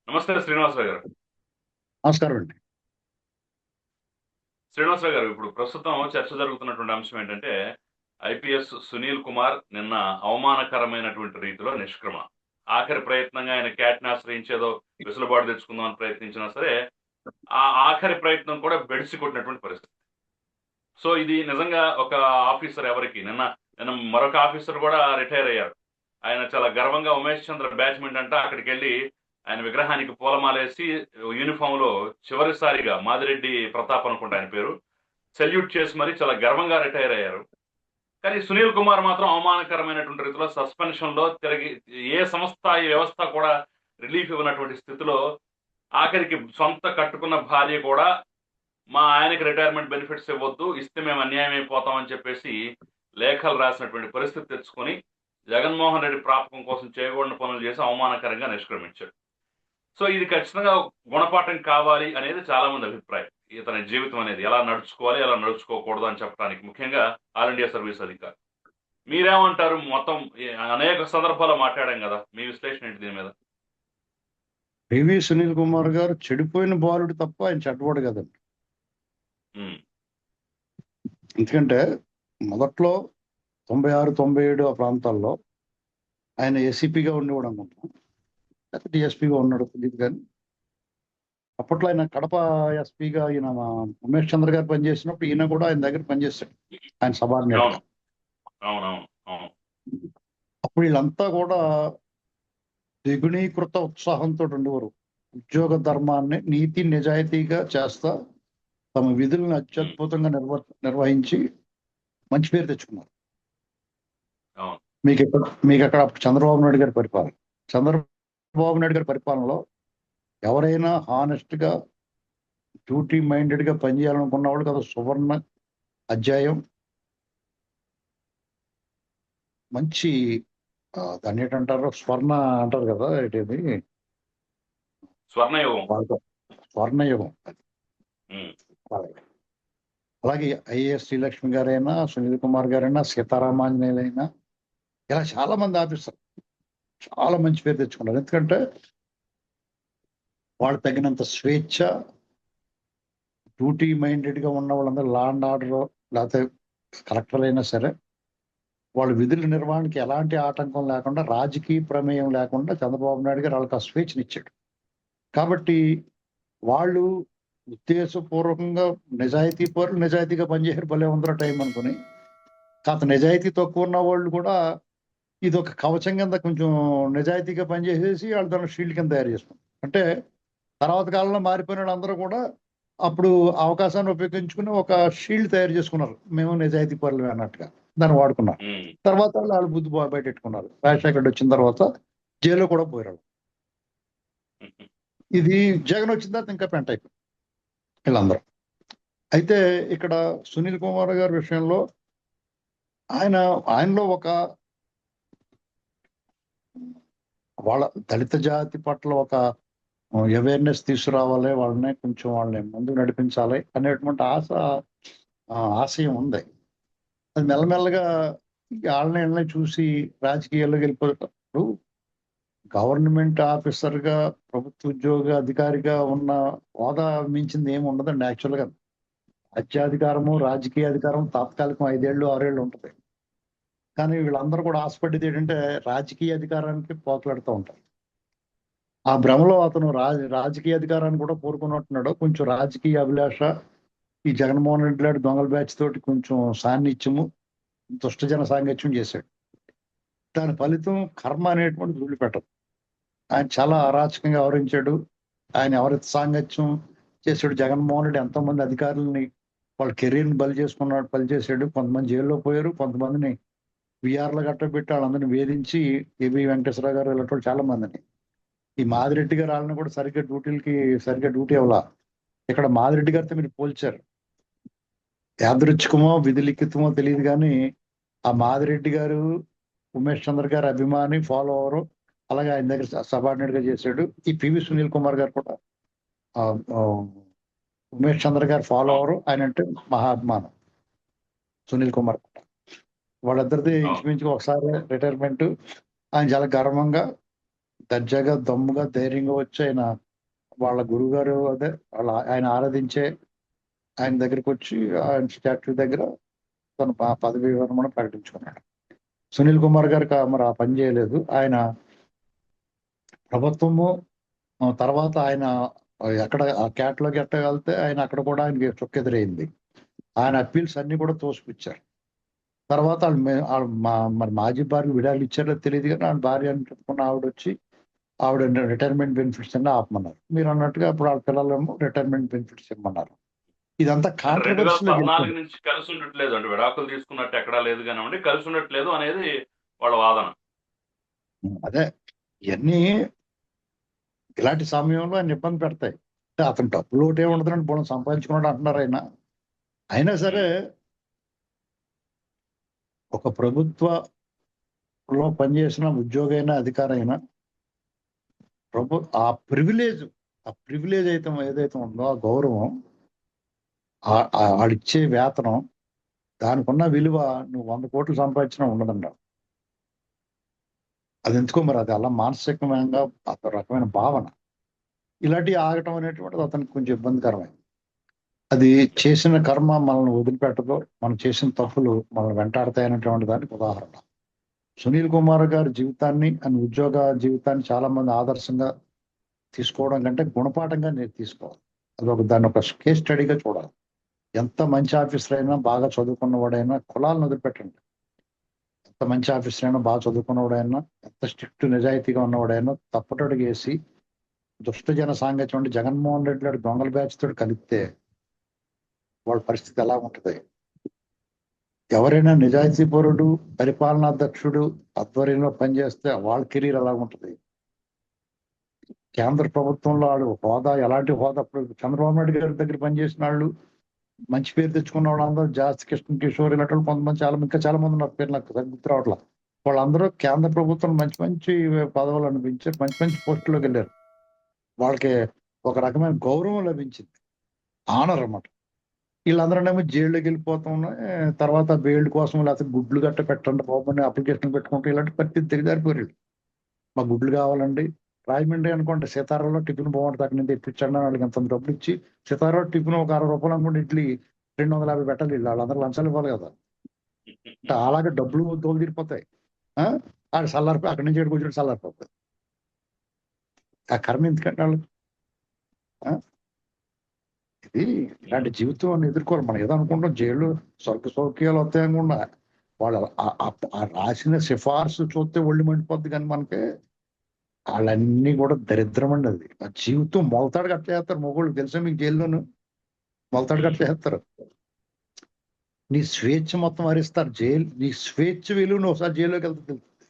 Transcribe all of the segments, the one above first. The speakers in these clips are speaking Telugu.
నమస్తే శ్రీనివాసరావు గారు. నమస్కారం అండి. శ్రీనివాసరావు గారు, ఇప్పుడు ప్రస్తుతం చర్చ జరుగుతున్నటువంటి అంశం ఏంటంటే ఐపీఎస్ సునీల్ కుమార్ నిన్న అవమానకరమైనటువంటి రీతిలో నిష్క్రమణ. ఆఖరి ప్రయత్నంగా ఆయన క్యాట్ని ఆశ్రయించేదో వెసులుబాటు తెచ్చుకుందామని ప్రయత్నించినా సరే ఆ ఆఖరి ప్రయత్నం కూడా బెడిసి కొట్టినటువంటి పరిస్థితి. సో ఇది నిజంగా ఒక ఆఫీసర్ ఎవరికి నిన్న నిన్న మరొక ఆఫీసర్ కూడా రిటైర్ అయ్యారు. ఆయన చాలా గర్వంగా ఉమేష్ చంద్ర బ్యాచ్మెంట్ అంట అక్కడికి వెళ్ళి ఆయన విగ్రహానికి పూలమాలేసి యూనిఫామ్ లో చివరిసారిగా మాదిరెడ్డి ప్రతాప్ అనుకుంటా ఆయన పేరు, సెల్యూట్ చేసి మరి చాలా గర్వంగా రిటైర్ అయ్యారు. కానీ సునీల్ కుమార్ మాత్రం అవమానకరమైనటువంటి రీతిలో సస్పెన్షన్ లో తిరిగి ఏ సంస్థ ఈ వ్యవస్థ కూడా రిలీఫ్ ఇవ్వనటువంటి స్థితిలో ఆఖరికి సొంత కట్టుకున్న భార్య కూడా మా ఆయనకి రిటైర్మెంట్ బెనిఫిట్స్ ఇవ్వద్దు, ఇస్తే మేము అన్యాయం అయిపోతామని చెప్పేసి లేఖలు రాసినటువంటి పరిస్థితి తెచ్చుకొని జగన్మోహన్ రెడ్డి ప్రాపకం కోసం చేయకూడని పనులు చేసి అవమానకరంగా నిష్క్రమించాడు. సో ఇది ఖచ్చితంగా గుణపాఠం కావాలి అనేది చాలా మంది అభిప్రాయం. ఇతని జీవితం అనేది ఎలా నడుచుకోవాలి, ఎలా నడుచుకోకూడదు అని చెప్పడానికి ముఖ్యంగా ఆల్ ఇండియా సర్వీస్ అధికారి. మీరేమంటారు? మొత్తం అనేక సందర్భాల్లో మాట్లాడాం కదా, మీ విశ్లేషణ ఏంటి దీని మీద? పివి సునీల్ కుమార్ గారు చెడిపోయిన బాలుడు తప్ప ఆయన చెడ్డవాడు కదండి. ఎందుకంటే మొదట్లో 96, 97 ఆ ప్రాంతాల్లో ఆయన ఏసీపీగా ఉండేవాడు అనుకుంటున్నాం, లేకపోతే డిఎస్పీగా ఉన్నాడు తెలియదు. కానీ అప్పట్లో ఆయన కడప ఎస్పీగా ఈయన ఉమేష్ చంద్ర గారు పనిచేసినప్పుడు ఈయన కూడా ఆయన దగ్గర పనిచేశాడు, ఆయన సబార్డినేట్. అప్పుడు వీళ్ళంతా కూడా ద్విగుణీకృత ఉత్సాహంతో ఉండేవారు. ఉద్యోగ ధర్మాన్ని నీతి నిజాయితీగా చేస్తా తమ విధులను అత్యద్భుతంగా నిర్వహించి మంచి పేరు తెచ్చుకున్నారు. మీకు అక్కడ చంద్రబాబు నాయుడు గారి పరిపాలనలో ఎవరైనా హానెస్ట్ గా డ్యూటీ మైండెడ్ గా పనిచేయాలనుకున్న వాళ్ళు కదా సువర్ణ అధ్యాయం, మంచి దాన్ని ఏంటంటారు, స్వర్ణ అంటారు కదా, ఏంటి స్వర్ణయుగం. అలాగే ఐఏఎస్ శ్రీలక్ష్మి గారైనా, సునీల్ కుమార్ గారైనా, సీతారామాంజనేయులైనా, ఇలా చాలా మంది ఆఫీసర్ చాలా మంచి పేరు తెచ్చుకున్నారు. ఎందుకంటే వాళ్ళు తగినంత స్వేచ్ఛ, డ్యూటీ మైండెడ్ గా ఉన్న వాళ్ళందరూ లా అండ్ ఆర్డర్ లేకపోతే కలెక్టర్ అయినా సరే వాళ్ళ విధుల నిర్వహణకి ఎలాంటి ఆటంకం లేకుండా, రాజకీయ ప్రమేయం లేకుండా చంద్రబాబు నాయుడు గారు వాళ్ళకి ఆ స్వేచ్ఛనిచ్చాడు. కాబట్టి వాళ్ళు ఉద్దేశపూర్వకంగా నిజాయితీ పరులు నిజాయితీగా పనిచేసారు, భలే ఉందరో టైం అనుకుని. కాస్త నిజాయితీ తక్కువ ఉన్న వాళ్ళు కూడా ఇది ఒక కవచం కింద కొంచెం నిజాయితీగా పనిచేసేసి వాళ్ళు దాని షీల్డ్ కింద తయారు చేసుకున్నారు. అంటే తర్వాత కాలంలో మారిపోయిన వాళ్ళందరూ కూడా అప్పుడు అవకాశాన్ని ఉపయోగించుకుని ఒక షీల్డ్ తయారు చేసుకున్నారు, మేము నిజాయితీ పరులు అన్నట్టుగా దాన్ని వాడుకున్నారు. తర్వాత వాళ్ళు బుద్ధి బయటెట్టుకున్నారు. రాజశేఖర్ వచ్చిన తర్వాత జైల్లో కూడా పోయారు. ఇది జగన్ వచ్చిన తర్వాత ఇంకా పెంట అయిపోయింది వీళ్ళందరూ. అయితే ఇక్కడ సునీల్ కుమార్ గారి విషయంలో ఆయనలో ఒక వాళ్ళ దళిత జాతి పట్ల ఒక అవేర్నెస్ తీసుకురావాలి, వాళ్ళని ముందుకు నడిపించాలి అనేటువంటి ఆశయం ఉంది. అది మెల్లమెల్లగా వాళ్ళని చూసి రాజకీయాల్లోకి వెళ్ళిపోయేటప్పుడు గవర్నమెంట్ ఆఫీసర్గా, ప్రభుత్వ ఉద్యోగ అధికారిగా ఉన్న హోదా మించింది ఏమి ఉండదండి. యాక్చువల్గా రాజ్యాధికారము, రాజకీయ అధికారం తాత్కాలికం 5 ఏళ్ళు 6 ఏళ్ళు ఉంటుంది. కానీ వీళ్ళందరూ కూడా ఆశపడేది ఏంటంటే రాజకీయ అధికారానికి పోకలాడుతూ ఉంటారు. ఆ భ్రమలో అతను రాజకీయ అధికారాన్ని కూడా కోరుకున్నట్టున్నాడు. కొంచెం రాజకీయ అభిలాష, ఈ జగన్మోహన్ రెడ్డి లాంటి దొంగల బ్యాచ్ తోటి కొంచెం సాన్నిధ్యము, దుష్టజన సాంగత్యం చేశాడు. దాని ఫలితం కర్మ అనేటువంటి వదిలిపెట్టదు. ఆయన చాలా అరాచకంగా వ్యవహరించాడు. ఆయన ఎవరైతే సాంగత్యం చేశాడు, జగన్మోహన్ రెడ్డి ఎంతోమంది అధికారులని వాళ్ళ కెరీర్ని బలి చేశాడు. కొంతమంది జైల్లో పోయారు, కొంతమందిని విఆర్లో గట్టబెట్టి వాళ్ళందరినీ వేధించి, ఏబి వెంకటేశ్వరరావు గారు ఇలాంటి చాలా మందిని, ఈ మాదిరెడ్డి గారు వాళ్ళని కూడా సరిగ్గా డ్యూటీ అవ్వాల. ఇక్కడ మాదిరెడ్డి గారితో మీరు పోల్చారు. యాదృచ్ఛికమో విధిలిఖితమో తెలియదు కానీ ఆ మాదిరెడ్డి గారు ఉమేష్ చంద్ర గారి అభిమాని, ఫాలోవరు, అలాగే ఆయన దగ్గర సబార్డినేట్ గా చేశాడు. ఈ పివి సునీల్ కుమార్ గారు కూడా ఉమేష్ చంద్ర గారు ఫాలోవరు, ఆయన అంటే మహాభిమానం సునీల్ కుమార్. వాళ్ళిద్దరిది ఇంచుమించుగా ఒకసారి రిటైర్మెంట్. ఆయన చాలా గర్వంగా దర్జాగా దమ్ముగా ధైర్యంగా వచ్చి ఆయన వాళ్ళ గురువుగారు అదే ఆయన ఆరాధించే ఆయన దగ్గరికి వచ్చి ఆయన స్టాట్యూ దగ్గర తన పదవి విరమణ ప్రకటించుకున్నాడు. సునీల్ కుమార్ గారికి మరి ఆ పని చేయలేదు. ఆయన ప్రభుత్వము తర్వాత ఆయన ఎక్కడ ఆ క్యాట్లోకి ఎట్టగలితే ఆయన అక్కడ కూడా ఆయనకి చుక్కెదురైంది. ఆయన అప్పీల్స్ అన్ని కూడా తోసిపుచ్చారు. తర్వాత మరి మాజీ భార్య విడాకులు ఇచ్చారో తెలియదు కానీ ఆయన భార్య అని చెప్పుకున్న ఆవిడ వచ్చి ఆవిడ రిటైర్మెంట్ బెనిఫిట్స్ అన్ని ఆపమన్నారు. మీరు అన్నట్టుగా ఇప్పుడు వాళ్ళ పిల్లలేమో రిటైర్మెంట్ బెనిఫిట్స్ ఇవ్వమన్నారు. ఇదంతా కాంట్రవర్సీ 2014 నుంచి కలిసి ఉండట్లేదు అంటే విడాకులు తీసుకున్నట్టు ఎక్కడా లేదు కానివ్వండి, కలిసి ఉండట్లేదు అనేది వాళ్ళ వాదన. అదే ఇవన్నీ ఇలాంటి సమయంలో ఆయన ఇబ్బంది పెడతాయి. అతను డబ్బులు ఒకటే ఉండదని బోనం సంపాదించుకున్నాడు అంటున్నారు ఆయన. అయినా సరే ఒక ప్రభుత్వలో పనిచేసిన ఉద్యోగైనా అధికారైనా ఆ ప్రివిలేజ్ అయితే ఏదైతే ఉందో ఆ గౌరవం ఆడిచ్చే వేతనం దానికి ఉన్న విలువ నువ్వు 100 కోట్లు సంపాదించినా ఉండదంటావు. అది ఎందుకో మరి అది అలా మానసికంగా అతని రకమైన భావన ఇలాంటివి ఆగటం అనేటువంటిది అతనికి కొంచెం ఇబ్బందికరమైంది. అది చేసిన కర్మ మనల్ని వదిలిపెట్టదో, మనం చేసిన తప్పులు మనల్ని వెంటాడతాయనేటువంటి దానికి ఉదాహరణ. సునీల్ కుమార్ గారి జీవితాన్ని ఆయన ఉద్యోగ జీవితాన్ని చాలా మంది ఆదర్శంగా తీసుకోవడం కంటే గుణపాఠంగా నేను తీసుకోవాలి. దాన్ని ఒక కేస్ స్టడీగా చూడాలి. ఎంత మంచి ఆఫీసర్ అయినా బాగా చదువుకున్నవాడైనా కులాలను వదిలిపెట్టండి. ఎంత మంచి ఆఫీసర్ అయినా బాగా చదువుకున్నవాడైనా ఎంత స్ట్రిక్ట్ నిజాయితీగా ఉన్నవాడైనా తప్పటడుగేసి దుష్టజన సాంగత్యం అంటే జగన్మోహన్ రెడ్డి లాంటి దొంగల బ్యాచ్ తోటి కలిపితే వాళ్ళ పరిస్థితి ఎలా ఉంటుంది? ఎవరైనా నిజాయితీ పరుడు పరిపాలనాధ్యక్షుడు ఆధ్వర్యంలో పనిచేస్తే వాళ్ళ కెరీర్ ఎలా ఉంటుంది? కేంద్ర ప్రభుత్వంలో వాళ్ళు హోదా ఎలాంటి హోదా, చంద్రబాబు నాయుడు గారి దగ్గర పనిచేసిన వాళ్ళు మంచి పేరు తెచ్చుకున్న వాళ్ళందరూ జాస్తి కృష్ణ కిషోర్ ఇలాంటి కొంతమంది చాలా మంది నాకు పేరు నాకు గుర్తు రావట్లా. వాళ్ళందరూ కేంద్ర ప్రభుత్వం మంచి మంచి పదవులు అనిపించారు, మంచి మంచి పోస్టుల్లోకి వెళ్ళారు. వాళ్ళకి ఒక రకమైన గౌరవం లభించింది, ఆనర్ అన్నమాట. వీళ్ళందరూనేమో జైల్లోకి వెళ్ళిపోతున్నాయి. తర్వాత బెయిల్ కోసం లేకపోతే గుడ్లు గట్ట పెట్టండి బాబు అని అప్లికేషన్ పెట్టుకుంటూ ఇలాంటి పరిస్థితి తిరిగారిపోయారు. మాకు గుడ్లు కావాలండి, రాజమండ్రి అనుకోండి సీతారాలో టిఫిన్ బాగుంటుంది అక్కడ నుంచి తెప్పించండి వాళ్ళకి ఎంత డబ్బులు ఇచ్చి సీతారా టిఫిన్ ఒక 60 రూపాయలు అనుకోండి, ఇడ్లీ 250 పెట్టాలి. వాళ్ళందరూ లంచాలు ఇవ్వాలి కదా. అలాగే డబ్బులు తోలు తీరిపోతాయి. ఆడు చల్లారిపోయి అక్కడి నుంచి ఏడుకు వచ్చి చల్లారిపోతుంది. ఆ కర్మ ఎందుకంటే వాళ్ళు ఇది ఇలాంటి జీవితం ఎదుర్కోవాలి. మనం ఏదో అనుకుంటాం జైలు స్వర్గ సౌఖ్యాలు వస్తాయి అనుకున్నా వాళ్ళు రాసిన సిఫార్సు చూస్తే ఒళ్ళు మండిపోద్ది. కానీ మనకి వాళ్ళన్నీ కూడా దరిద్రం అండి. అది ఆ జీవితం మొలతాడు కట్ట చేస్తారు మొగోళ్ళు. తెలుసా మీకు? జైల్లోను మొలతాడు కట్ట చేస్తారు. నీ స్వేచ్ఛ మొత్తం హరిస్తారు. నీ స్వేచ్ఛ విలువను ఒకసారి జైల్లోకి వెళ్తే తెలుస్తుంది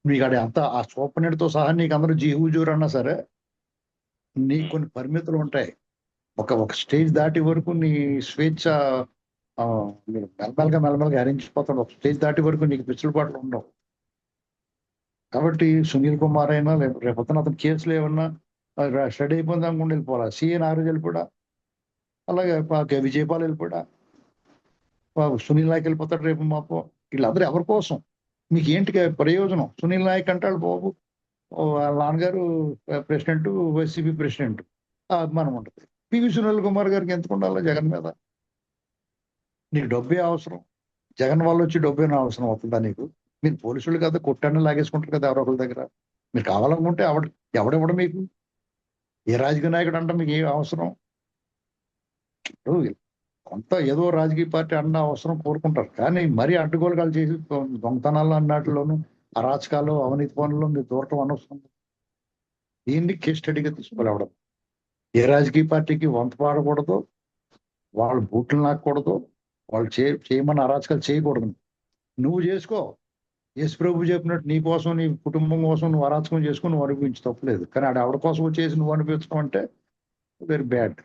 మీకు. అది అంత ఆ సూపర్నెట్తో సహా నీకు అందరూ జీహూజూరు అన్నా సరే నీకు కొన్ని పరిమితులు ఉంటాయి. ఒక స్టేజ్ దాటి వరకు నీ స్వేచ్ఛ మెల్లమెల్లగా హరించిపోతాడు. ఒక స్టేజ్ దాటి వరకు నీకు పిచ్చులపాట్లు ఉండవు. కాబట్టి సునీల్ కుమార్ అయినా రేపొద్దున అతని కేసులు ఏమన్నా స్టడీ అయిపోయింది అనుకుంటూ వెళ్ళిపోవాలి. సిఎన్ ఆరోజు వెళ్ళిపోడా, అలాగే విజయపాల్ వెళ్ళిపోడా, సునీల్ నాయక్ వెళ్ళిపోతాడు రేపు మాపు. వీళ్ళందరూ ఎవరి కోసం? మీకు ఏంటి ప్రయోజనం? సునీల్ నాయక్ అంటాడు బాబు వాళ్ళ నాన్నగారు ప్రెసిడెంట్, వైసీపీ ప్రెసిడెంట్, అభిమానం ఉంటుంది. పివి సునీల్ కుమార్ గారికి ఎందుకు ఉండాలి జగన్ మీద? నీకు డబ్బే అవసరం, జగన్ వాళ్ళు వచ్చి డబ్బే అవసరం అవుతుందా నీకు? మీరు పోలీసులు కదా కొట్టాన్ని లాగేసుకుంటారు కదా ఎవరొకరి దగ్గర. మీరు కావాలనుకుంటే ఎవడెవడ మీకు ఏ రాజకీయ నాయకుడు అంటే మీకు ఏం అవసరం? కొంత ఏదో రాజకీయ పార్టీ అన్న అవసరం కోరుకుంటారు. కానీ మరీ అడ్డుగోలుగాలు చేసి దొంగతనాలు అన్నట్లోనూ అరాచకాలు అవినీతి పనుల్లో మీరు దూరటం అనవసరం. దీన్ని కేస్ స్టడీగా తీసుకోలేవడం. ఏ రాజకీయ పార్టీకి వంత పాడకూడదు, వాళ్ళు బూట్లు నాకూడదు, వాళ్ళు చేయమని అరాచకాలు చేయకూడదు. నువ్వు చేసుకో. యేసు ప్రభు చెప్పినట్టు నీ కోసం నీ కుటుంబం కోసం నువ్వు అరాచకం చేసుకుని నువ్వు అనుభవించి తప్పలేదు. కానీ ఆవిడ కోసం చేసి నువ్వు అనిపించడం అంటే వెరీ బ్యాడ్.